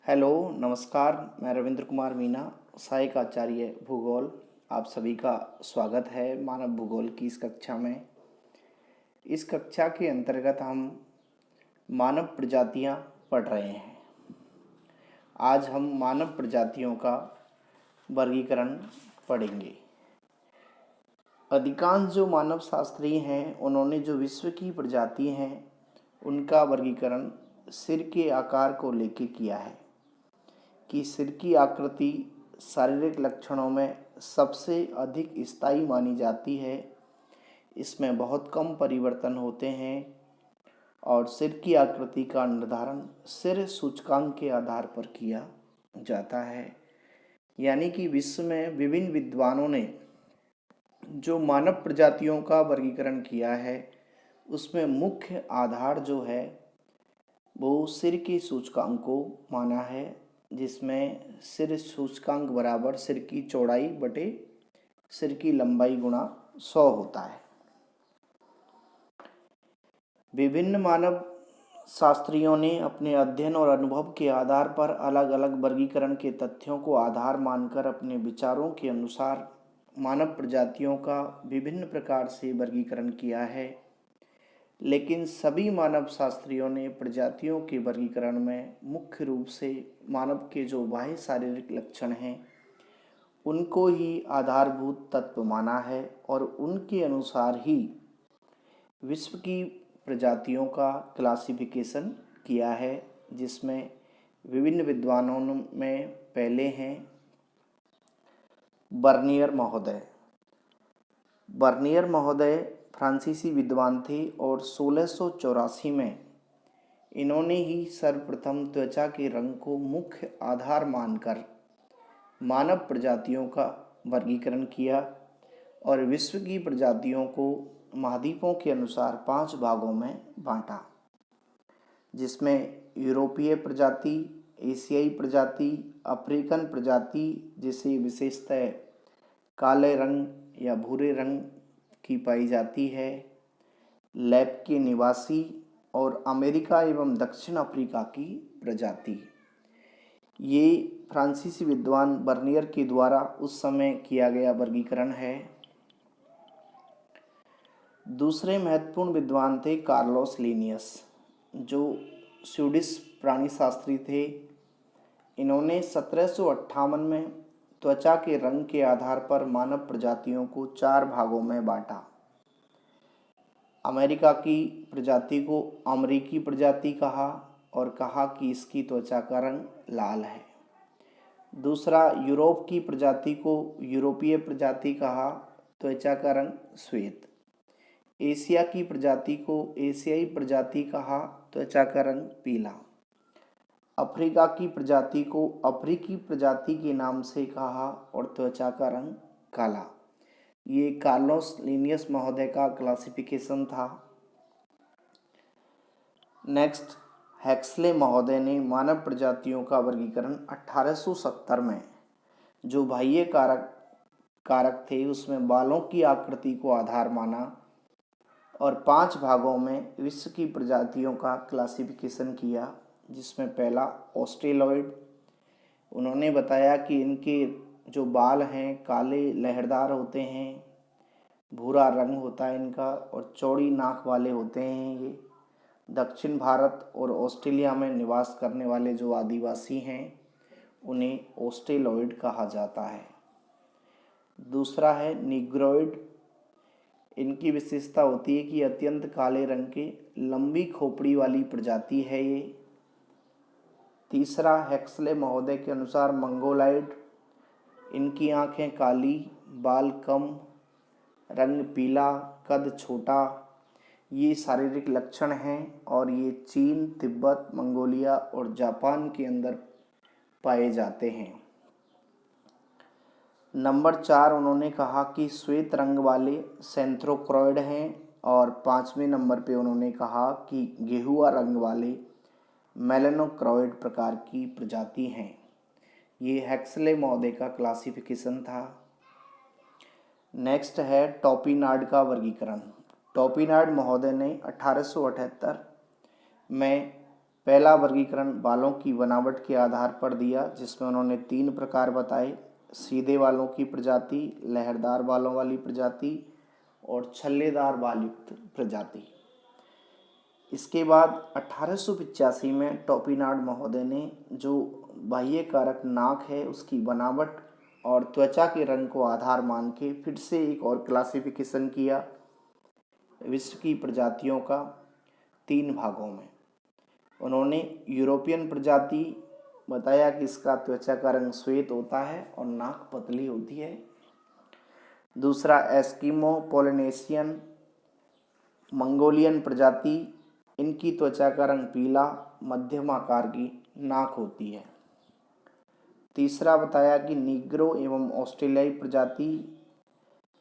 Hello, नमस्कार। मैं रविंद्र कुमार मीना, सहायक आचार्य भूगोल। आप सभी का स्वागत है मानव भूगोल की इस कक्षा में। इस कक्षा के अंतर्गत हम मानव प्रजातियां पढ़ रहे हैं। आज हम मानव प्रजातियों का वर्गीकरण पढ़ेंगे। अधिकांश जो मानव शास्त्री हैं उन्होंने जो विश्व की प्रजाति हैं उनका वर्गीकरण सिर के आकार को लेके किया है कि सिर की आकृति शारीरिक लक्षणों में सबसे अधिक स्थायी मानी जाती है। इसमें बहुत कम परिवर्तन होते हैं और सिर की आकृति का निर्धारण सिर सूचकांक के आधार पर किया जाता है। यानी कि विश्व में विभिन्न विद्वानों ने जो मानव प्रजातियों का वर्गीकरण किया है उसमें मुख्य आधार जो है वो सिर के सूचकांक को माना है, जिसमें सिर सूचकांक बराबर सिर की चौड़ाई बटे सिर की लंबाई गुणा 100 होता है। विभिन्न मानव शास्त्रियों ने अपने अध्ययन और अनुभव के आधार पर अलग अलग वर्गीकरण के तथ्यों को आधार मानकर अपने विचारों के अनुसार मानव प्रजातियों का विभिन्न प्रकार से वर्गीकरण किया है। लेकिन सभी मानव शास्त्रियों ने प्रजातियों के वर्गीकरण में मुख्य रूप से मानव के जो बाह्य शारीरिक लक्षण हैं उनको ही आधारभूत तत्व माना है और उनके अनुसार ही विश्व की प्रजातियों का क्लासिफिकेशन किया है, जिसमें विभिन्न विद्वानों में पहले हैं बर्नियर महोदय। बर्नियर महोदय फ्रांसीसी विद्वान थे और 1684 में इन्होंने ही सर्वप्रथम त्वचा के रंग को मुख्य आधार मानकर मानव प्रजातियों का वर्गीकरण किया और विश्व की प्रजातियों को महाद्वीपों के अनुसार 5 भागों में बांटा, जिसमें यूरोपीय प्रजाति, एशियाई प्रजाति, अफ्रीकन प्रजाति जिसे विशेषतः काले रंग या भूरे रंग की पाई जाती है, लैप के निवासी और अमेरिका एवं दक्षिण अफ्रीका की प्रजाति। ये फ्रांसीसी विद्वान बर्नियर के द्वारा उस समय किया गया वर्गीकरण है। दूसरे महत्वपूर्ण विद्वान थे कार्लोस लिनियस, जो स्वीडिश प्राणीशास्त्री थे। इन्होंने 1758 में त्वचा के रंग के आधार पर मानव प्रजातियों को 4 भागों में बांटा। अमेरिका की प्रजाति को अमरीकी प्रजाति कहा और कहा कि इसकी त्वचा का रंग लाल है। दूसरा, यूरोप की प्रजाति को यूरोपीय प्रजाति कहा, त्वचा का रंग श्वेत। एशिया की प्रजाति को एशियाई प्रजाति कहा, त्वचा का रंग पीला। अफ्रीका की प्रजाति को अफ्रीकी प्रजाति के नाम से कहा और त्वचा का रंग काला। ये कार्लोस लिनियस महोदय का क्लासिफिकेशन था। नेक्स्ट, हेक्सले महोदय ने मानव प्रजातियों का वर्गीकरण 1870 में जो बाह्य कारक थे उसमें बालों की आकृति को आधार माना और 5 भागों में विश्व की प्रजातियों का क्लासिफिकेशन किया, जिसमें पहला ऑस्ट्रेलॉइड। उन्होंने बताया कि इनके जो बाल हैं काले लहरदार होते हैं, भूरा रंग होता है इनका और चौड़ी नाक वाले होते हैं। ये दक्षिण भारत और ऑस्ट्रेलिया में निवास करने वाले जो आदिवासी हैं उन्हें ऑस्ट्रेलॉइड कहा जाता है। दूसरा है निग्रोइड। इनकी विशेषता होती है कि अत्यंत काले रंग के लंबी खोपड़ी वाली प्रजाति है ये। तीसरा, हेक्सले महोदय के अनुसार मंगोलाइड। इनकी आंखें काली, बाल कम, रंग पीला, कद छोटा। ये शारीरिक लक्षण हैं और ये चीन, तिब्बत, मंगोलिया और जापान के अंदर पाए जाते हैं। नंबर 4, उन्होंने कहा कि श्वेत रंग वाले सेंथ्रोक्रोइड हैं और 5वें नंबर पे उन्होंने कहा कि गेहुआ रंग वाले मेलेनोक्रोइड प्रकार की प्रजाति हैं। ये हेक्सले महोदय का क्लासिफिकेशन था। नेक्स्ट है टॉपिनार्ड का वर्गीकरण। टॉपिनार्ड महोदय ने 1878 में पहला वर्गीकरण बालों की बनावट के आधार पर दिया, जिसमें उन्होंने 3 प्रकार बताए: सीधे बालों की प्रजाति, लहरदार बालों वाली प्रजाति और छल्लेदार बाल युक्त प्रजाति। इसके बाद 1885 में टोपिनाड महोदय ने जो बाह्य कारक नाक है उसकी बनावट और त्वचा के रंग को आधार मान के फिर से एक और क्लासिफिकेशन किया विश्व की प्रजातियों का 3 भागों में। उन्होंने यूरोपियन प्रजाति बताया कि इसका त्वचा का रंग श्वेत होता है और नाक पतली होती है। दूसरा एस्किमो, पोलिनेशियन, मंगोलियन प्रजाति, इनकी त्वचा का रंग पीला, मध्यम आकार की नाक होती है। तीसरा बताया कि नीग्रो एवं ऑस्ट्रेलियाई प्रजाति,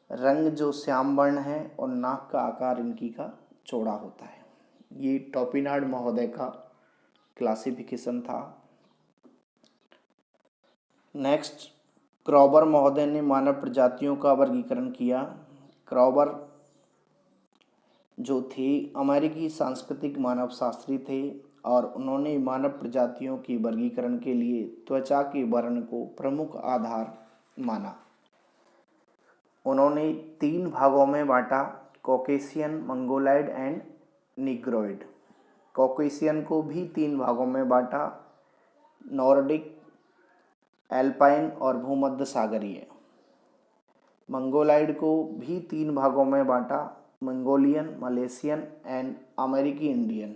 रंग जो श्याम वर्ण है और नाक का आकार इनकी का चौड़ा होता है। ये टोपिनाड महोदय का क्लासिफिकेशन था। नेक्स्ट, क्रॉबर महोदय ने मानव प्रजातियों का वर्गीकरण किया। क्रॉबर जो थे अमेरिकी सांस्कृतिक मानव शास्त्री थे और उन्होंने मानव प्रजातियों के वर्गीकरण के लिए त्वचा के वर्ण को प्रमुख आधार माना। उन्होंने 3 भागों में बांटा: Caucasian, Mongoloid and Negroid. Caucasian को भी 3 भागों में बांटा: नॉर्डिक, एल्पाइन और भूमध्य सागरीय। मंगोलाइड को भी 3 भागों में बांटा: मंगोलियन, मलेशियन एंड अमेरिकी इंडियन।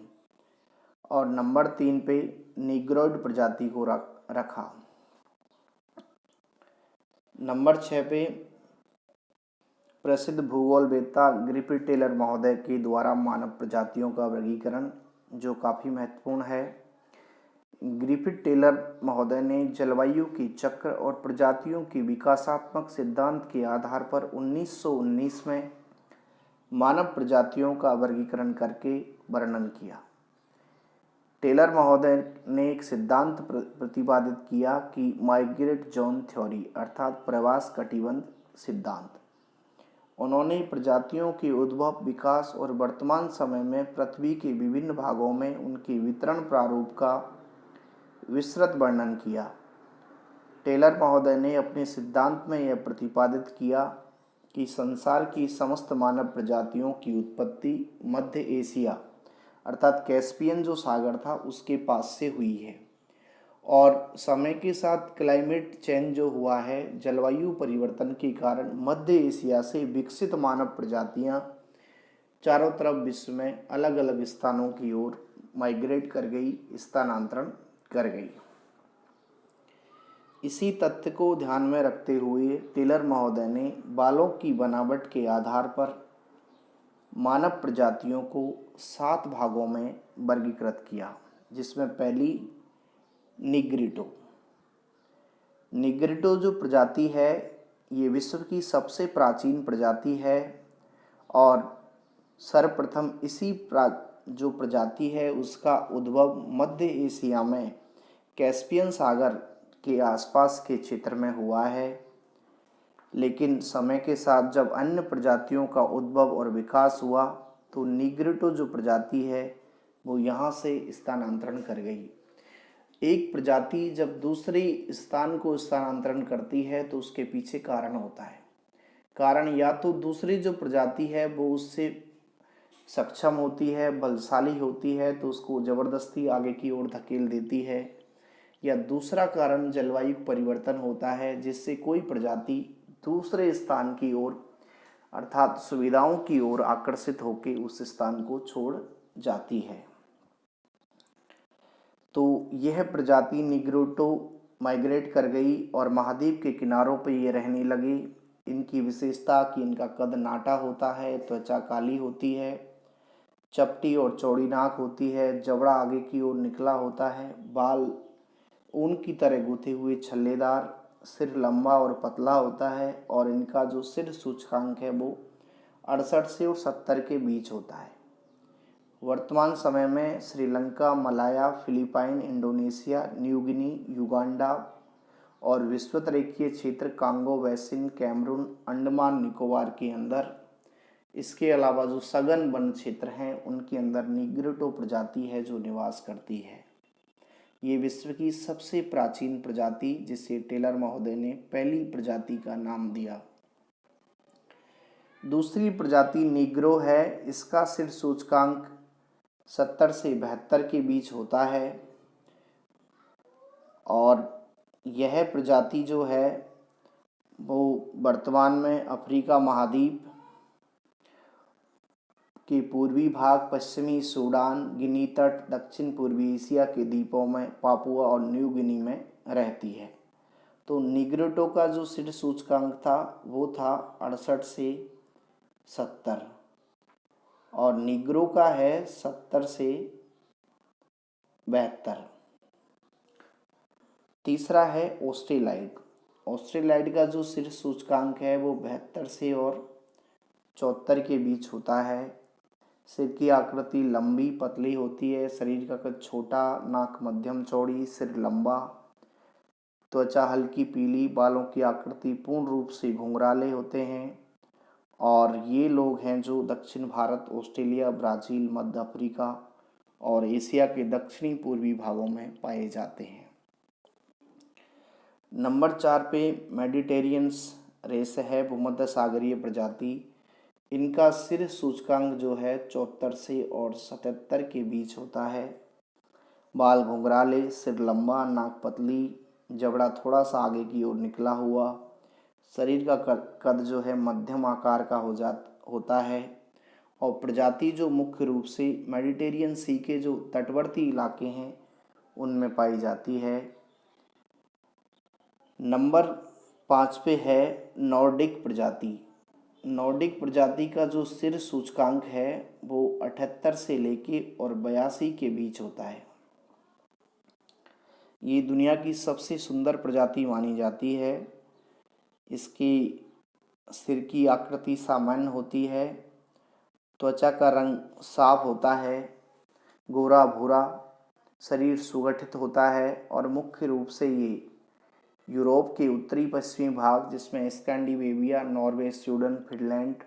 और नंबर 3 पे निग्रोइड प्रजाति को रखा। नंबर 6 पे प्रसिद्ध भूगोलवेत्ता ग्रिफिथ टेलर महोदय के द्वारा मानव प्रजातियों का वर्गीकरण, जो काफ़ी महत्वपूर्ण है। ग्रिफिथ टेलर महोदय ने जलवायु के चक्र और प्रजातियों के विकासात्मक सिद्धांत के आधार पर 1919 में मानव प्रजातियों का वर्गीकरण करके वर्णन किया। टेलर महोदय ने एक सिद्धांत प्रतिपादित किया कि माइग्रेट जोन थ्योरी, अर्थात प्रवास कटिबंध सिद्धांत। उन्होंने प्रजातियों के उद्भव, विकास और वर्तमान समय में पृथ्वी के विभिन्न भागों में उनके वितरण प्रारूप का विस्तृत वर्णन किया। टेलर महोदय ने अपने सिद्धांत में यह प्रतिपादित किया कि संसार की समस्त मानव प्रजातियों की उत्पत्ति मध्य एशिया, अर्थात कैस्पियन जो सागर था उसके पास से हुई है और समय के साथ क्लाइमेट चेंज जो हुआ है, जलवायु परिवर्तन के कारण मध्य एशिया से विकसित मानव प्रजातियां चारों तरफ विश्व में अलग अलग स्थानों की ओर माइग्रेट कर गई, स्थानांतरण कर गई। इसी तथ्य को ध्यान में रखते हुए टेलर महोदय ने बालों की बनावट के आधार पर मानव प्रजातियों को 7 भागों में वर्गीकृत किया, जिसमें पहली निग्रिटो। निग्रिटो जो प्रजाति है ये विश्व की सबसे प्राचीन प्रजाति है और सर्वप्रथम इसी जो प्रजाति है उसका उद्भव मध्य एशिया में कैस्पियन सागर के आसपास के क्षेत्र में हुआ है। लेकिन समय के साथ जब अन्य प्रजातियों का उद्भव और विकास हुआ तो निग्रिटो जो प्रजाति है वो यहाँ से स्थानांतरण कर गई। एक प्रजाति जब दूसरे स्थान को स्थानांतरण करती है तो उसके पीछे कारण होता है। कारण या तो दूसरी जो प्रजाति है वो उससे सक्षम होती है, बलशाली होती है तो उसको ज़बरदस्ती आगे की ओर धकेल देती है, या दूसरा कारण जलवायु परिवर्तन होता है जिससे कोई प्रजाति दूसरे स्थान की ओर अर्थात सुविधाओं की ओर आकर्षित होकर उस स्थान को छोड़ जाती है। तो यह प्रजाति निग्रिटो माइग्रेट कर गई और महाद्वीप के किनारों पर ये रहने लगी। इनकी विशेषता कि इनका कद नाटा होता है, त्वचा काली होती है, चपटी और चौड़ी नाक होती है, जबड़ा आगे की ओर निकला होता है, बाल ऊन की तरह गूंथे हुए छल्लेदार, सिर लंबा और पतला होता है और इनका जो सिर सूचकांक है वो 68 से 70 के बीच होता है। वर्तमान समय में Sri Lanka, Malaya, Philippine, Indonesia, New Guinea, Uganda और विषुवतरेखीय क्षेत्र Congo basin, Cameroon, Andaman Nicobar के अंदर, इसके अलावा जो सघन वन क्षेत्र हैं उनके अंदर निग्रिटो प्रजाति है जो निवास करती है। ये विश्व की सबसे प्राचीन प्रजाति, जिसे टेलर महोदय ने पहली प्रजाति का नाम दिया। दूसरी प्रजाति नीग्रो है। इसका सिर सूचकांक 70 से 72 के बीच होता है और यह प्रजाति जो है वो वर्तमान में अफ्रीका महाद्वीप के पूर्वी भाग, पश्चिमी सूडान, गिनी तट, दक्षिण पूर्वी एशिया के द्वीपों में, पापुआ और न्यू गिनी में रहती है। तो निग्रोटो का जो सिर सूचकांक था वो था 68 से 70 और निग्रो का है 70 से 72। तीसरा है ऑस्ट्रेलाइड। ऑस्ट्रेलाइड का जो सिर सूचकांक है वो 72 से और 74 के बीच होता है। सिर की आकृति लंबी पतली होती है, शरीर का कद छोटा, नाक मध्यम चौड़ी, सिर लंबा, त्वचा हल्की पीली, बालों की आकृति पूर्ण रूप से घुंघराले होते हैं और ये लोग हैं जो दक्षिण भारत, ऑस्ट्रेलिया, ब्राज़ील, मध्य अफ्रीका और एशिया के दक्षिणी पूर्वी भागों में पाए जाते हैं। नंबर 4 पे मेडिटेरियंस रेस है, भूमध्य सागरीय प्रजाति। इनका सिर सूचकांक जो है 74 से और 77 के बीच होता है। बाल घुंघराले, सिर लंबा, नाक पतली, जबड़ा थोड़ा सा आगे की ओर निकला हुआ, शरीर का कद जो है मध्यम आकार का होता है और प्रजाति जो मुख्य रूप से मेडिटेरियन सी के जो तटवर्ती इलाके हैं उनमें पाई जाती है। नंबर 5 पे है नॉर्डिक प्रजाति। नॉर्डिक प्रजाति का जो सिर सूचकांक है वो 78 से लेके और 82 के बीच होता है। ये दुनिया की सबसे सुंदर प्रजाति मानी जाती है। इसकी सिर की आकृति सामान्य होती है, त्वचा का रंग साफ होता है, गोरा भूरा, शरीर सुगठित होता है और मुख्य रूप से ये यूरोप के उत्तरी पश्चिमी भाग, जिसमें स्कैंडिनेविया, नॉर्वे, स्वीडन, फिनलैंड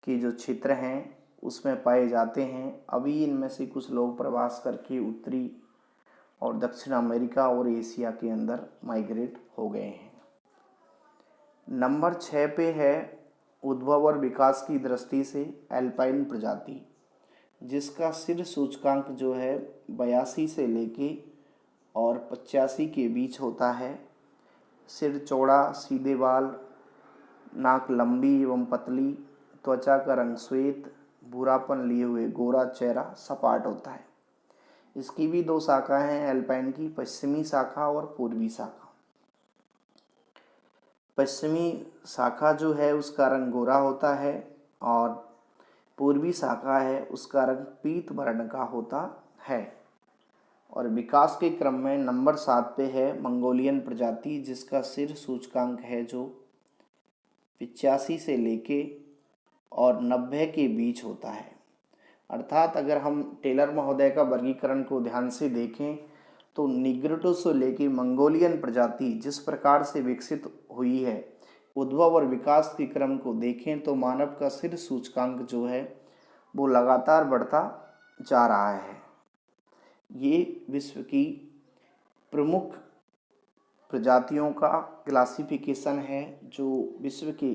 के जो क्षेत्र हैं उसमें पाए जाते हैं। अभी इनमें से कुछ लोग प्रवास करके उत्तरी और दक्षिण अमेरिका और एशिया के अंदर माइग्रेट हो गए हैं। नंबर 6 पे है उद्भव और विकास की दृष्टि से एल्पाइन प्रजाति, जिसका सिर सूचकांक जो है 82 से लेके और 85 के बीच होता है। सिर चौड़ा, सीधे बाल, नाक लंबी एवं पतली, त्वचा का रंग श्वेत, भूरापन लिए हुए गोरा, चेहरा सपाट होता है। इसकी भी 2 शाखाएं हैं एल्पाइन की, पश्चिमी शाखा और पूर्वी शाखा। पश्चिमी शाखा जो है उसका रंग गोरा होता है और पूर्वी शाखा है उसका रंग पीत वर्ण का होता है। और विकास के क्रम में नंबर 7 पे है मंगोलियन प्रजाति, जिसका सिर सूचकांक है जो 85 से लेके और 90 के बीच होता है। अर्थात अगर हम टेलर महोदय का वर्गीकरण को ध्यान से देखें तो निग्रोटो से लेके मंगोलियन प्रजाति जिस प्रकार से विकसित हुई है, उद्भव और विकास के क्रम को देखें तो मानव का सिर सूचकांक जो है वो लगातार बढ़ता जा रहा है। ये विश्व की प्रमुख प्रजातियों का क्लासिफिकेशन है जो विश्व के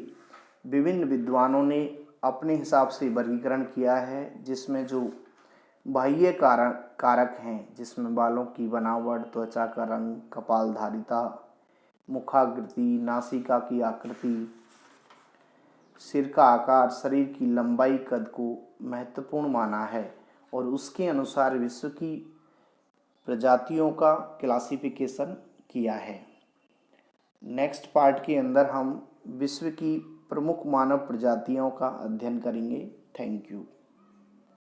विभिन्न विद्वानों ने अपने हिसाब से वर्गीकरण किया है, जिसमें जो बाह्य कारक हैं, जिसमें बालों की बनावट, त्वचा का रंग, कपालधारिता, मुखाकृति, नासिका की आकृति, सिर का आकार, शरीर की लंबाई, कद को महत्वपूर्ण माना है और उसके अनुसार विश्व की प्रजातियों का क्लासिफिकेशन किया है। नेक्स्ट पार्ट के अंदर हम विश्व की प्रमुख मानव प्रजातियों का अध्ययन करेंगे। Thank you.